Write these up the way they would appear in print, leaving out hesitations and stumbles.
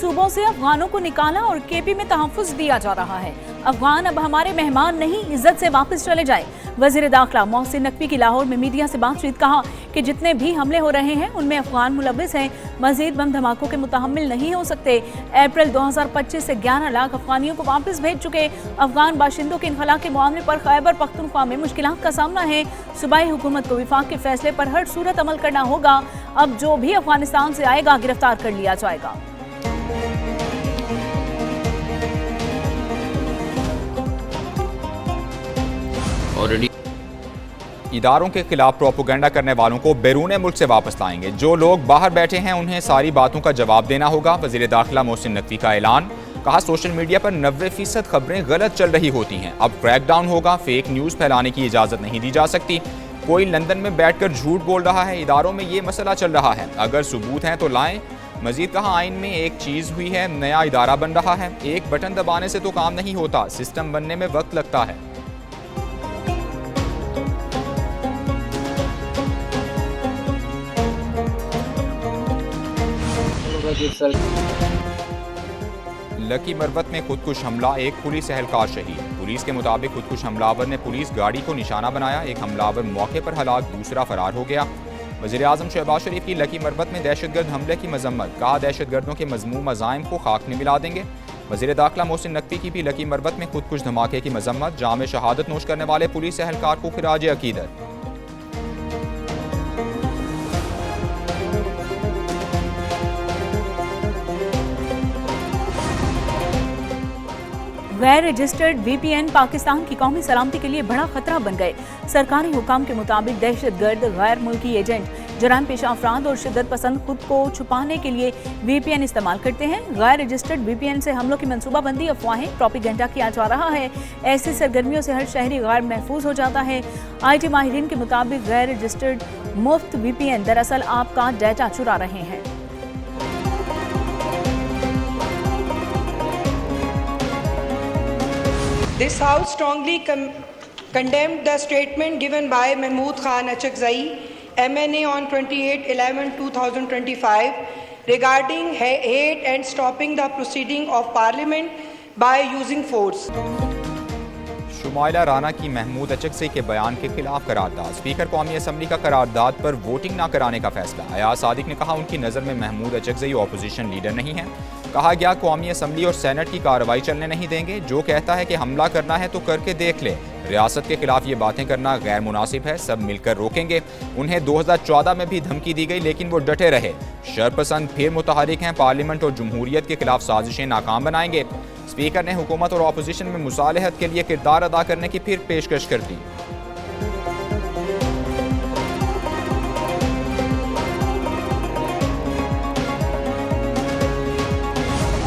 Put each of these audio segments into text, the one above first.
सूबों से अफगानों को निकाला और केपी में तहफ्फुज़ दिया जा रहा है। अफगान अब हमारे मेहमान नहीं, इज्जत से वापस चले जाए। वजीर दाखिला मोहसिन नकवी की लाहौर में मीडिया से बातचीत, कहा कि जितने भी हमले हो रहे हैं उनमें अफगान मुलव्विस हैं, मजीद बम धमाकों के मुतहम्मिल नहीं हो सकते। अप्रैल 2025 से 11 लाख अफगानियों को वापस भेज चुके अफगान बाशिंदों के इनखला के मामले पर खैबर पख्तूनख्वा में मुश्किलात का सामना है। सूबाई हुकूमत को विफाक के फैसले पर हर सूरत अमल करना होगा। अब जो भी अफगानिस्तान से आएगा गिरफ्तार कर लिया जाएगा। इदारों के खिलाफ प्रोपोगंडा करने वालों को बैरून मुल्क से वापस लाएंगे। जो लोग बाहर बैठे हैं उन्हें सारी बातों का जवाब देना होगा। वजीर दाखिला मोहसिन नकवी का ऐलान, कहा सोशल मीडिया पर 90% खबरें गलत चल रही होती हैं, अब क्रैकडाउन होगा। फेक न्यूज़ फैलाने की इजाज़त नहीं दी जा सकती। कोई लंदन में बैठकर झूठ बोल रहा है, इदारों में ये मसला चल रहा है, अगर सबूत हैं तो लाएं। मजीद कहा आइन में एक चीज़ हुई है, नया इदारा बन रहा है, एक बटन दबाने से तो काम नहीं होता, सिस्टम बनने में वक्त लगता है। लकी मरवत में खुदकुश हमला, एक पुलिस एहलकार शहीद। पुलिस के मुताबिक खुदकुश हमलावर ने पुलिस गाड़ी को निशाना बनाया, एक हमलावर मौके पर हलाक, दूसरा फरार हो गया। वज़ीर आज़म शहबाज शरीफ की लकी मरवत में दहशतगर्द हमले की मजम्मत, कहा दहशतगर्दों के मज़मूम अज़ाइम को खाक में मिला देंगे। वज़ीर दाखिला मोहसिन नकवी की भी लकी मरवत में खुदकुश धमाके की मजम्मत, जाम शहादत नोश करने वाले पुलिस एहलकार को खिराज अकीदत। गैर रजिस्टर्ड VPN पाकिस्तान की कौमी सलामती के लिए बड़ा खतरा बन गए। सरकारी हुकाम के मुताबिक दहशतगर्द, गैर मुल्की एजेंट, जराइम पेशा अफराद और शिद्दत पसंद खुद को छुपाने के लिए VPN इस्तेमाल करते हैं। गैर रजिस्टर्ड VPN से हमलों की मनसूबाबंदी, अफवाहें, प्रोपेगेंडा किया जा रहा है। ऐसी सरगर्मियों से हर शहरी गैर महफूज हो जाता है। IT माहिरीन के मुताबिक गैर रजिस्टर्ड मुफ्त VPN दरअसल आपका डाटा चुरा रहे हैं। This House strongly condemned the statement given by Mahmood Khan Achakzai, MNA, on 28/11/2025 regarding hate and stopping the proceeding of Parliament by using force. Shumaila Rana की महमूद अचकज़ई के बयान के खिलाफ करारदाद, स्पीकर कौमी असम्बली का करारदाद पर वोटिंग न कराने का फैसला। अयाज सादिक ने कहा उनकी नज़र में महमूद अचकज़ई ऑपोजिशन लीडर नहीं है। कहा गया कौमी असम्बली और सेनेट की कार्रवाई चलने नहीं देंगे, जो कहता है कि हमला करना है तो करके देख ले। रियासत के खिलाफ ये बातें करना गैर मुनासिब है, सब मिलकर रोकेंगे। उन्हें 2014 में भी धमकी दी गई लेकिन वो डटे रहे। शरपसंद फिर मुतहरिक हैं, पार्लियामेंट और जमहूरियत के खिलाफ साजिशें नाकाम बनाएंगे। स्पीकर ने हुकूमत और अपोजिशन में मुसालहत के लिए किरदार अदा करने की फिर पेशकश कर दी।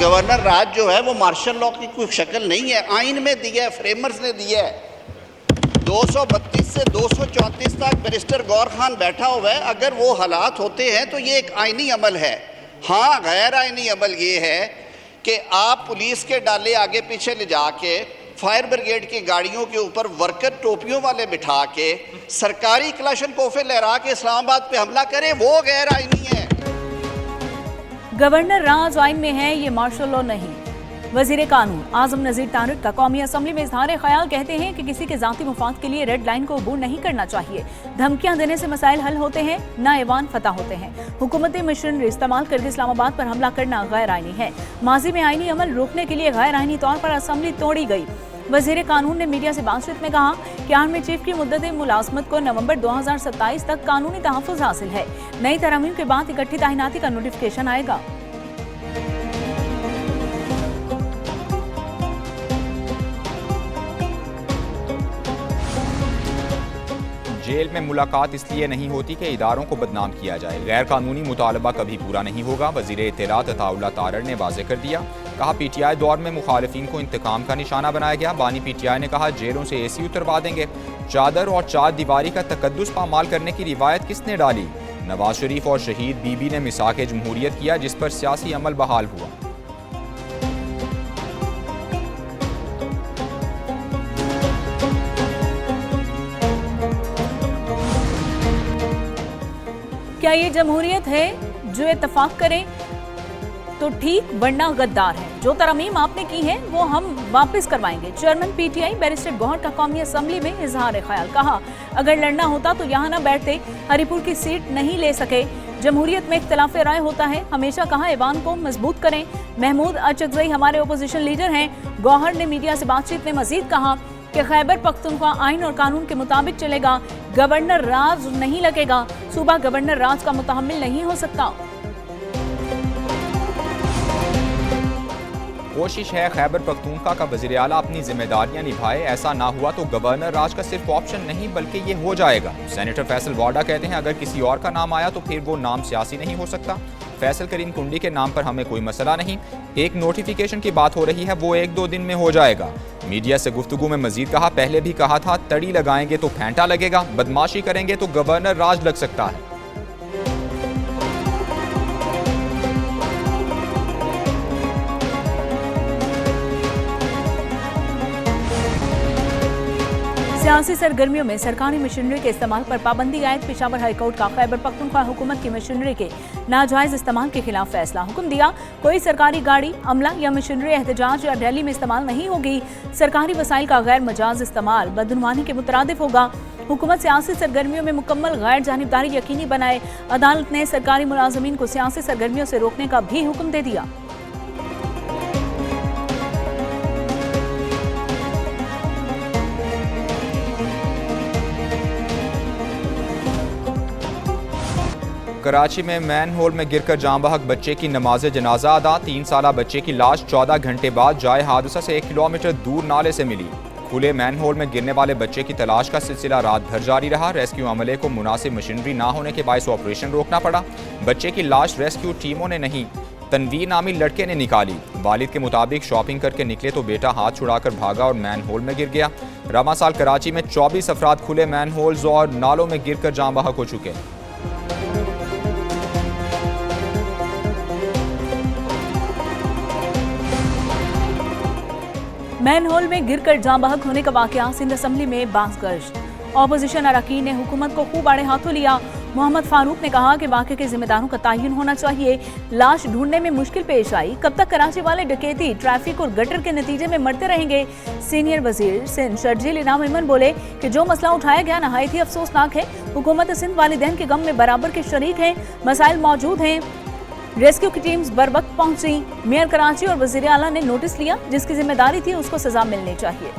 गवर्नर राज जो है वो मार्शल लॉ की कोई शक्ल नहीं है, आइन में दिया है, फ्रेमर्स ने दिया है। 232 से 234 तक बैरिस्टर गौर खान बैठा हुआ है। अगर वो हालात होते हैं तो ये एक आइनी अमल है। हाँ, गैर आइनी अमल ये है कि आप पुलिस के डाले आगे पीछे ले जाके फायर ब्रिगेड की गाड़ियों के ऊपर वर्कर टोपियों वाले बिठा के सरकारी क्लाशन कोफे लहरा के इस्लामाबाद पे हमला करें, वो गैर आइनी है। गवर्नर राज आइन में है, ये मार्शल लॉ नहीं। वजीर कानून आजम नजीर तारिक का कौमी असम्बली में इजहार ख्याल, कहते हैं कि किसी के जाती मुफाद के लिए रेड लाइन को अबूर नहीं करना चाहिए। धमकियां देने से मसाइल हल होते हैं, न ऐवान फतह होते हैं। हुकूमती मशीनरी इस्तेमाल करके इस्लामाबाद पर हमला करना गैर आइनी है। माजी में आइनी अमल रोकने के लिए गैर आइनी तौर पर असम्बली तोड़ी गई। वजीर कानून ने मीडिया से बातचीत में कहा कि आर्मी चीफ की मुद्दत मुलाजमत को नवंबर 2027 तक कानूनी तहफ़्फ़ुज़ हासिल है। नई तरमीम के बाद इकट्ठी तैनाती का नोटिफिकेशन आएगा। जेल में मुलाकात इसलिए नहीं होती कि इदारों को बदनाम किया जाए। गैर कानूनी मुतालबा कभी पूरा नहीं होगा, वज़ीर इत्तलात अताउल्लाह तारड़ ने वाज़ेह कर दिया। कहा PTI दौर में मुखालिफिन को इंतकाम का निशाना बनाया गया। बानी PTI ने कहा जेलों से AC उतरवा देंगे। चादर और चार दीवारी का तकद्दुस पामाल करने की रिवायत किसने डाली? नवाज शरीफ और शहीद बीबी ने मिसाक जमहूरियत किया, जिस पर सियासी अमल बहाल हुआ। क्या ये जमहूरियत है जो इत्तफाक करें? तो ठीक वरना गद्दार है। जो तरमीम आपने की है वो हम वापस करवाएंगे। चेयरमैन पीटीआई बैरिस्टर गौहर का कौमी असम्बली में इजहार ख्याल। कहा अगर लड़ना होता तो यहाँ न बैठते, हरिपुर की सीट नहीं ले सके। जमहूरियत में इख्तिलाफ राय होता है, हमेशा कहा ऐवान को मजबूत करें। महमूद अचकजई हमारे ओपोजिशन लीडर हैं। गौहर ने मीडिया से बातचीत में मजीद कहा कि खैबर पख्तूनख्वा आइन और कानून के मुताबिक चलेगा, गवर्नर राज नहीं लगेगा। सूबा गवर्नर राज का मुतहम्मिल नहीं हो सकता। कोशिश है खैबर पख्तूनख्वा का वज़ीर आला अपनी जिम्मेदारियां निभाए। ऐसा ना हुआ तो गवर्नर राज का सिर्फ ऑप्शन नहीं बल्कि ये हो जाएगा। सेनेटर फैसल वाडा कहते हैं अगर किसी और का नाम आया तो फिर वो नाम सियासी नहीं हो सकता। फैसल करीम कुंडी के नाम पर हमें कोई मसला नहीं। एक नोटिफिकेशन की बात हो रही है, वो 1-2 दिन में हो जाएगा। मीडिया से गुफ्तगू में मजीद कहा पहले भी कहा था तड़ी लगाएंगे तो फेंटा लगेगा, बदमाशी करेंगे तो गवर्नर राज लग सकता है। सियासी सरगर्मियों में सरकारी मशीनरी के इस्तेमाल पर पाबंदी आयद। पेशावर हाईकोर्ट का खैबर पख्तूनख्वा हुकूमत की मशीनरी के नाजायज इस्तेमाल के खिलाफ फैसला। हुक्म दिया कोई सरकारी गाड़ी, अमला या मशीनरी एहतजाज या रैली में इस्तेमाल नहीं होगी। सरकारी वसाइल का गैर मजाज इस्तेमाल बदनुमानी के मुतरादिफ होगा। हुकूमत सियासी सरगर्मियों में मुकम्मल गैर जानिबदारी यकीनी बनाए। अदालत ने सरकारी मुलाजमीन को सियासी सरगर्मियों से रोकने का भी हुक्म दे दिया। कराची में मैन होल में गिरकर जाँ बहक बच्चे की नमाज जनाजा अदा। 3 साला बच्चे की लाश 14 घंटे बाद जाए हादसा से 1 किलोमीटर दूर नाले से मिली। खुले मैन होल में गिरने वाले बच्चे की तलाश का सिलसिला रात भर जारी रहा। रेस्क्यू अमले को मुनासिब मशीनरी ना होने के बायस ऑपरेशन रोकना पड़ा। बच्चे की लाश रेस्क्यू टीमों ने नहीं, तनवीर नामी लड़के ने निकाली। वालिद के मुताबिक शॉपिंग करके निकले तो बेटा हाथ छुड़ाकर भागा और मैन होल में गिर गया। रवा साल कराची में 24 अफराद खुले मैन होल्स और नालों में गिरकर जाँ बहक हो चुके। मैन होल में गिरकर जाँ बहक होने का वाकया। सिंध असम्बली में बांसगश्त। ऑपोजिशन अरकान ने हुकूमत को खूब आड़े हाथों लिया। मोहम्मद फारूक ने कहा कि वाकये के जिम्मेदारों का तयन होना चाहिए। लाश ढूंढने में मुश्किल पेश आई। कब तक कराची वाले डकैती, ट्रैफिक और गटर के नतीजे में मरते रहेंगे। सीनियर वजीर सिंध शर्जील इनाम इमन बोले कि जो मसला उठाया गया नहायत ही अफसोसनाक है। हुकूमत सिंध वालिदैन के गम में बराबर के शरीक है। मसाइल मौजूद हैं। रेस्क्यू की टीम्स बर वक्त पहुंची। मेयर कराची और वजीर आला ने नोटिस लिया। जिसकी जिम्मेदारी थी उसको सजा मिलनी चाहिए।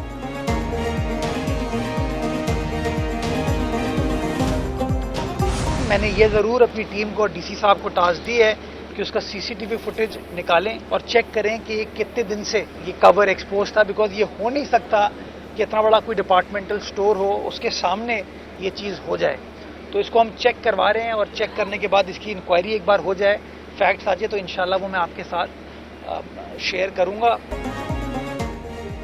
मैंने ये ज़रूर अपनी टीम को, डीसी साहब को टास्क दी है कि उसका सीसीटीवी फुटेज निकालें और चेक करें कि ये कितने दिन से ये कवर एक्सपोज था। बिकॉज ये हो नहीं सकता कि इतना बड़ा कोई डिपार्टमेंटल स्टोर हो उसके सामने ये चीज़ हो जाए। तो इसको हम चेक करवा रहे हैं और चेक करने के बाद इसकी इंक्वायरी एक बार हो जाए, फैक्ट्स आ जाए तो इंशाल्लाह वो मैं आपके साथ शेयर करूंगा।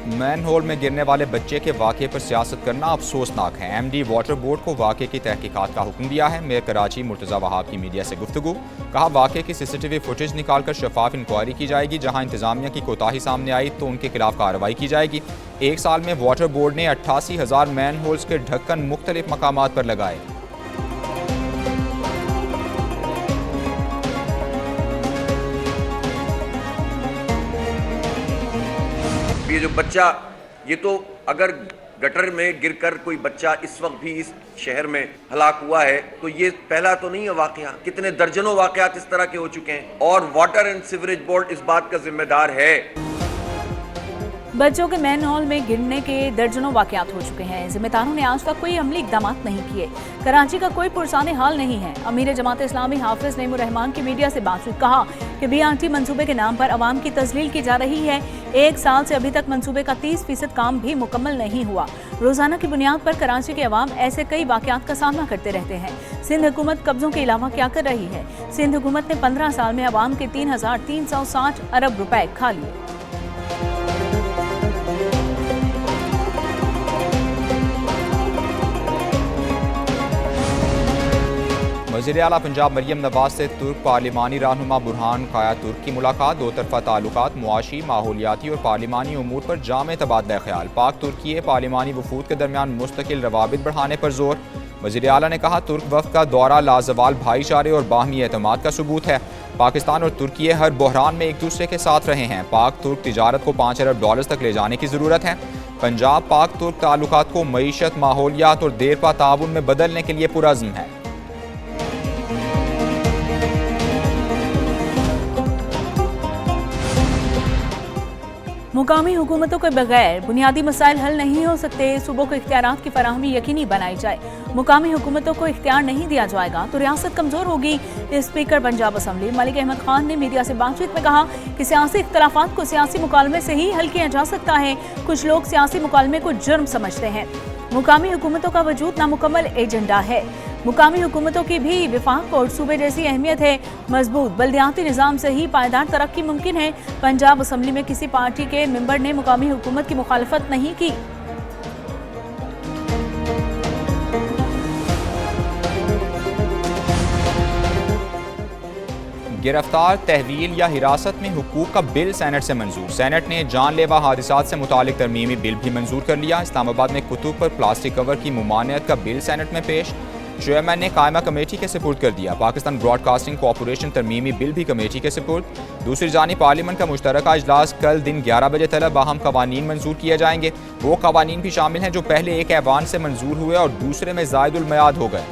मैन होल में गिरने वाले बच्चे के वाक़े पर सियासत करना अफसोसनाक है। एमडी वाटर बोर्ड को वाक़े की तहकीकात का हुक्म दिया है। मेयर कराची मुर्तज़ा वहाब की मीडिया से गुफ्तगू। कहा वाक़े की सीसीटीवी फुटेज निकालकर शफाफ इंक्वायरी की जाएगी। जहां इंतजामिया की कोताही सामने आई तो उनके खिलाफ कार्रवाई की जाएगी। 1 साल में वाटर बोर्ड ने 88,000 मैन होल्स के ढक्कन मुख्तलिफ मकामात पर लगाए। ये जो बच्चा, ये तो अगर गटर में गिरकर कोई बच्चा इस वक्त भी इस शहर में हलाक हुआ है तो ये पहला तो नहीं है वाकया। कितने दर्जनों वाकयात इस तरह के हो चुके हैं और वाटर एंड सीवरेज बोर्ड इस बात का जिम्मेदार है। बच्चों के मैन हॉल में गिरने के दर्जनों वाकयात हो चुके हैं। जिम्मेदारों ने आज तक कोई अमली इकदाम नहीं किए। कराची का कोई पुरसाने हाल नहीं है। अमीर जमात इस्लामी हाफिज नईमुर रहमान की मीडिया से बातचीत। कहा कि BRT मंसूबे के नाम पर अवाम की तजलील की जा रही है। 1 साल से अभी तक मंसूबे का 30% काम भी मुकम्मल नहीं हुआ। रोजाना की बुनियाद पर कराची के अवाम ऐसे कई वाकयात का सामना करते रहते हैं। सिंध हुकूमत कब्जों के अलावा क्या कर रही है? सिंध हुकूमत ने 15 साल में अवाम के 3,360 अरब रुपए खा लिए। वज़ीर आला पंजाब मरियम नवाज से तुर्क पार्लिमानी रहनुमा बुरहान काया तुर्क की मुलाकात। 2 तरफ़ा ताल्लुकात, मुआशी, माहौलियाती और पार्लिमानी उमूर पर जामे तबादला ख्याल। पाक तुर्की पार्लिमानी वफूद के दरमियान मुस्तकिल रवाबित बढ़ाने पर जोर। वज़ीर आला ने कहा तुर्क वफ़द का दौरा लाजवाल भाईचारे और बाहमी एतमाद का सबूत है। पाकिस्तान और तुर्की हर बहरान में एक दूसरे के साथ रहे हैं। पाक तुर्क तिजारत को $5 अरब तक ले जाने की ज़रूरत है। पंजाब पाक तुर्क ताल्लुकात को मईशत, माहौलियात और देरपा ताउन में बदलने के लिए पुरअज़्म है। मुकामी हुकूमतों के बगैर बुनियादी मसाइल हल नहीं हो सकते। सूबों को इख्तियारात की फराहमी यकीनी बनाई जाए। मुकामी हुकूमतों को इख्तियार नहीं दिया जाएगा तो रियासत कमजोर होगी। स्पीकर पंजाब असम्बली मलिक अहमद खान ने मीडिया से बातचीत में कहा कि सियासी इख्तलाफात को सियासी मुकालमे से ही हल किया जा सकता है। कुछ लोग सियासी मुकालमे को जुर्म समझते हैं। मुकामी हुकूमतों का वजूद नामुकम्मल एजेंडा है। मुकामी हुकूमतों की भी विफाक और सूबे जैसी अहमियत है। मजबूत बल्दियाती निज़ाम से ही पायदार तरक्की मुमकिन है। पंजाब असम्बली में किसी पार्टी के मेंबर ने मुकामी हुकूमत की मुखालफत नहीं की। गिरफ्तार, तहवील या हिरासत में हुकूक का बिल सेनेट से मंजूर। सेनेट ने जानलेवा हादिसात से मुतालिक तरमीमी बिल भी मंजूर कर लिया। इस्लामाबाद में कुतुब पर प्लास्टिक कवर की मुमानियत का बिल सेनेट में पेश। चेयरमैन ने कायमा कमेटी के सुपुर्द कर दिया। पाकिस्तान ब्रॉडकास्टिंग कॉरपोरेशन तरमीमी बिल भी कमेटी के सुपुर्द। दूसरी जानिब पार्लियामेंट का मुश्तरका इजलास कल दिन 11 बजे तलब अहम कवानीन मंजूर किए जाएंगे। वो कवानीन भी शामिल हैं जो पहले एक ऐवान से मंजूर हुए और दूसरे में ज़ायदुल मियाद हो गए।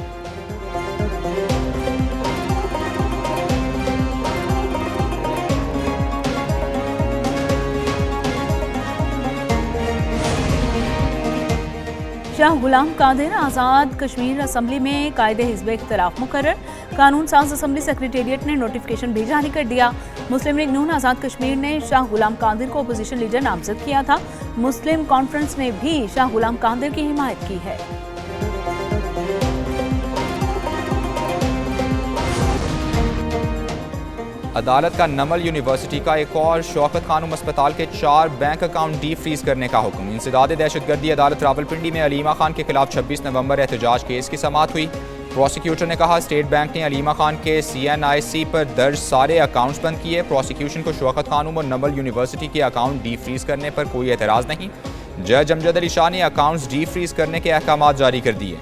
शाह गुलाम कादिर आज़ाद कश्मीर असम्बली में कायदे हिज़्ब इख्तिलाफ मुकर्रर। कानून साज असम्बली सेक्रेटेरिएट ने नोटिफिकेशन भी जारी कर दिया। मुस्लिम लीग नून आज़ाद कश्मीर ने शाह गुलाम कादिर को अपोजिशन लीडर नामजद किया था। मुस्लिम कॉन्फ्रेंस ने भी शाह गुलाम कादिर की हिमायत की है। अदालत का नमल यूनिवर्सिटी का एक और शौकत खानम अस्पताल के 4 बैंक अकाउंट डी फ्रीज करने का हुक्म। इंसदाद दहशतगर्दी अदालत रावलपिंडी में अलीमा खान के खिलाफ 26 नवंबर एहतजाज केस की समाअत हुई। प्रोसिक्यूटर ने कहा स्टेट बैंक ने अलीमा खान के CNIC पर दर्ज सारे अकाउंट्स बंद किए। प्रोसिक्यूशन को शौकत खानम और नमल यूनिवर्सिटी के अकाउंट डी फ्रीज करने पर कोई एतराज़ नहीं। जज अमजद अली शाह ने अकाउंट्स डी फ्रीज करने के अहकाम जारी कर दिए।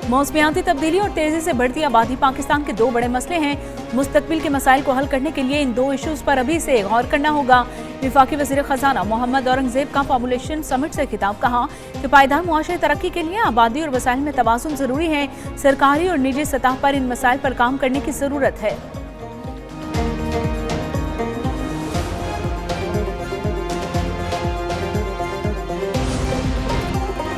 मौसमियाती तब्दीली और तेजी से बढ़ती आबादी पाकिस्तान के 2 बड़े मसले हैं। मुस्तकबिल के मसाइल को हल करने के लिए इन 2 इशूज पर अभी से गौर करना होगा। विफाकी वज़ीर ख़ज़ाना मोहम्मद औरंगज़ेब का पॉपुलेशन समिट से खिताब। कहा कि पायदार मुआशरे तरक्की के लिए आबादी और वसाइल में तवाज़ुन ज़रूरी है। सरकारी और निजी सतह पर इन मसाइल पर काम करने की ज़रूरत है।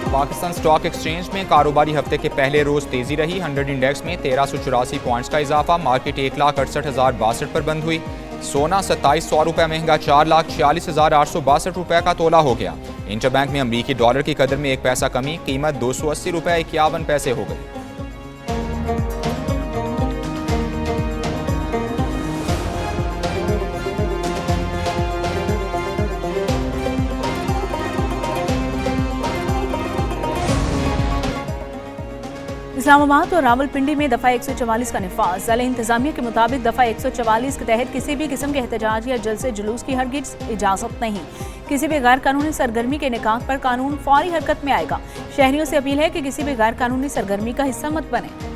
पाकिस्तान स्टॉक एक्सचेंज में कारोबारी हफ्ते के पहले रोज तेजी रही। 100 इंडेक्स में 1384 पॉइंट्स का इजाफा। मार्केट 1,68,062 पर बंद हुई। सोना 2700 रुपये महंगा 4,46,862 रुपये का तोला हो गया। इंटरबैंक में अमरीकी डॉलर की कदर में 1 पैसा कमी, कीमत 280 रुपये 51 पैसे हो गई। इस्लामाबाद और रावलपिंडी में दफ़ा 144 का निफाज। ज़िला इंतजामिया के मुताबिक दफ़ा 144 के तहत किसी भी किस्म के एहतजाज या जलसे जुलूस की हरगिज़ इजाज़त नहीं। किसी भी गैर कानूनी सरगर्मी के निकात पर कानून फौरी हरकत में आएगा। शहरियों से अपील है कि किसी भी गैर कानूनी सरगर्मी का हिस्सा मत बने।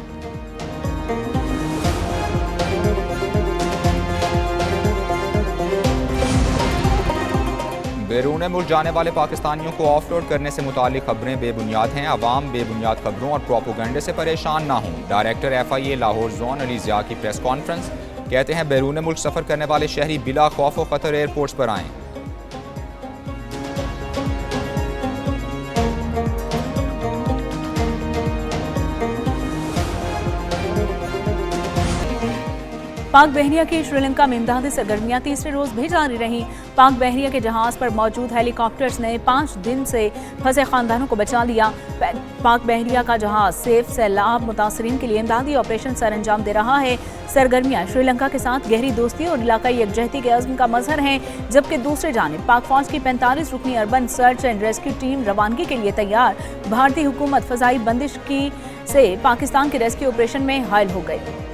बैरून मुल्क जाने वाले पाकिस्तानियों को ऑफलोड करने से मुतालिक खबरें बेबुनियाद हैं। अवाम बेबुनियाद खबरों और प्रोपोगंडे से परेशान ना हों। Director FIA Lahore zone Ali Zia की प्रेस कॉन्फ्रेंस। कहते हैं बैरून मुल्क सफ़र करने वाले शहरी बिला खौफ व खतर एयरपोर्ट्स पर आएँ। पाक बहरिया की श्रीलंका में इमदादी सरगर्मियां तीसरे रोज भी जारी रहीं। पाक बहरिया के जहाज पर मौजूद हेलीकॉप्टर्स ने 5 दिन से फंसे खानदानों को बचा लिया। पाक बहरिया का जहाज सेफ सैलाब मुतासरीन के लिए इमदादी ऑपरेशन सर अंजाम दे रहा है। सरगर्मियां श्रीलंका के साथ गहरी दोस्ती और इलाकाई यकजहती के अज़्म का मजहर हैं, जबकि दूसरी जानिब पाक फौज की 45 रुकनी urban search and rescue team रवानगी के लिए तैयार। भारतीय हुकूमत फ़ज़ाई बंदिश से पाकिस्तान के रेस्क्यू ऑपरेशन में हायल हो गई।